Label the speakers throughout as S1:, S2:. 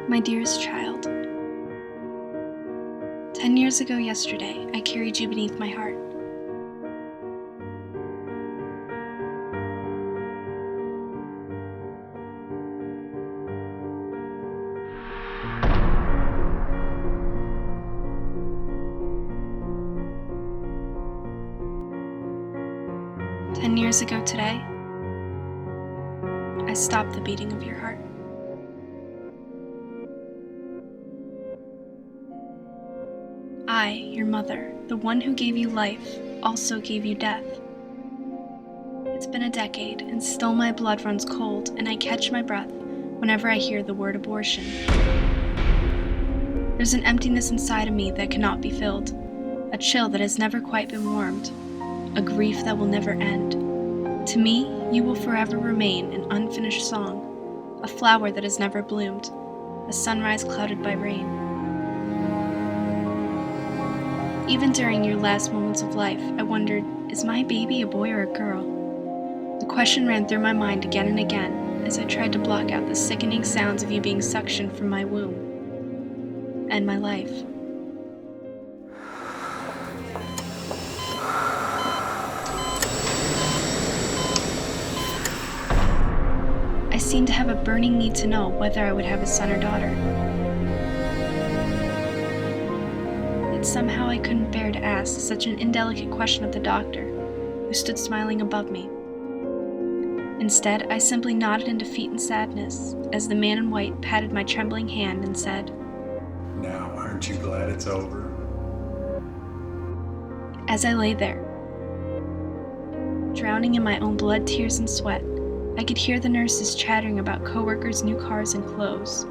S1: My dearest child, 10 years ago yesterday, I carried you beneath my heart. "10 years ago today, I stopped the beating of your heart. I, your mother, the one who gave you life, also gave you death. It's been a decade, and still my blood runs cold, and I catch my breath whenever I hear the word abortion. There's an emptiness inside of me that cannot be filled, a chill that has never quite been warmed, a grief that will never end. To me, you will forever remain an unfinished song, a flower that has never bloomed, a sunrise clouded by rain. Even during your last moments of life, I wondered, is my baby a boy or a girl? The question ran through my mind again and again as I tried to block out the sickening sounds of you being suctioned from my womb and my life. I seemed to have a burning need to know whether I would have a son or daughter. Yet somehow I couldn't bear to ask such an indelicate question of the doctor, who stood smiling above me. Instead, I simply nodded in defeat and sadness as the man in white patted my trembling hand and said,
S2: "Now, aren't you glad it's over?"
S1: As I lay there, drowning in my own blood, tears, and sweat, I could hear the nurses chattering about coworkers' new cars and clothes.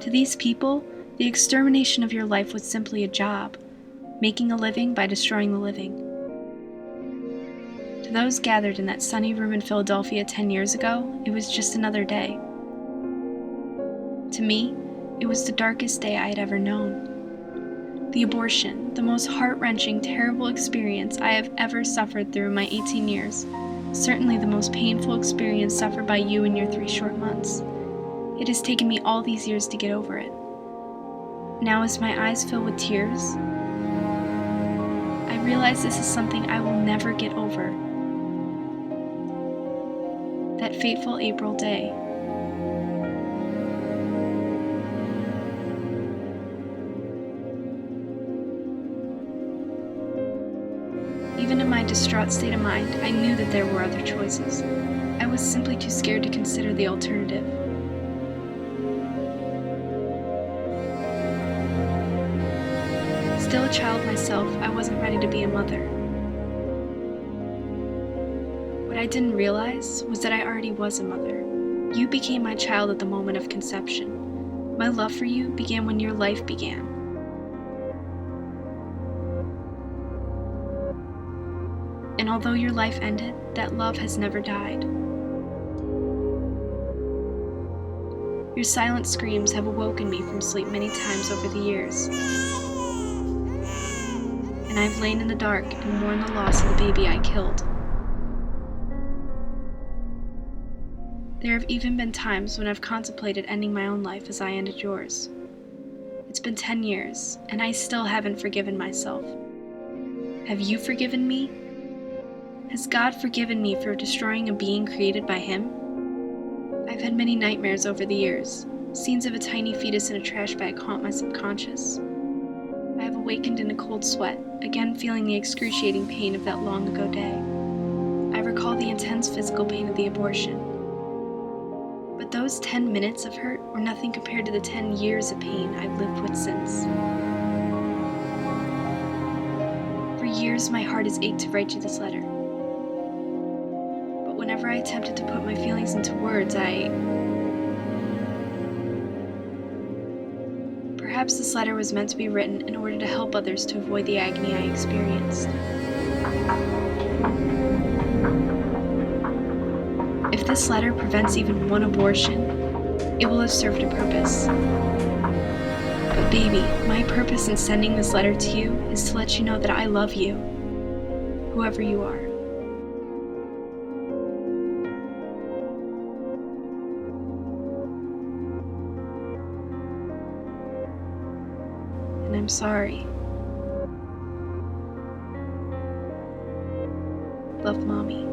S1: To these people, the extermination of your life was simply a job, making a living by destroying the living. To those gathered in that sunny room in Philadelphia 10 years ago, it was just another day. To me, it was the darkest day I had ever known. The abortion, the most heart-wrenching, terrible experience I have ever suffered through my 18 years, certainly the most painful experience suffered by you in your 3 short months. It has taken me all these years to get over it. Now as my eyes fill with tears, I realize this is something I will never get over. That fateful April day. Even in my distraught state of mind, I knew that there were other choices. I was simply too scared to consider the alternative. Still a child myself, I wasn't ready to be a mother. What I didn't realize was that I already was a mother. You became my child at the moment of conception. My love for you began when your life began. And although your life ended, that love has never died. Your silent screams have awoken me from sleep many times over the years. And I've lain in the dark and mourned the loss of the baby I killed. There have even been times when I've contemplated ending my own life as I ended yours. It's been 10 years, and I still haven't forgiven myself. Have you forgiven me? Has God forgiven me for destroying a being created by Him? I've had many nightmares over the years. Scenes of a tiny fetus in a trash bag haunt my subconscious. I have awakened in a cold sweat, again feeling the excruciating pain of that long ago day. I recall the intense physical pain of the abortion. But those 10 minutes of hurt were nothing compared to the 10 years of pain I've lived with since. For years, my heart has ached to write you this letter. whenever I attempted to put my feelings into words, Perhaps this letter was meant to be written in order to help others to avoid the agony I experienced. If this letter prevents even one abortion, it will have served a purpose. But baby, my purpose in sending this letter to you is to let you know that I love you, whoever you are. And I'm sorry. Love, Mommy.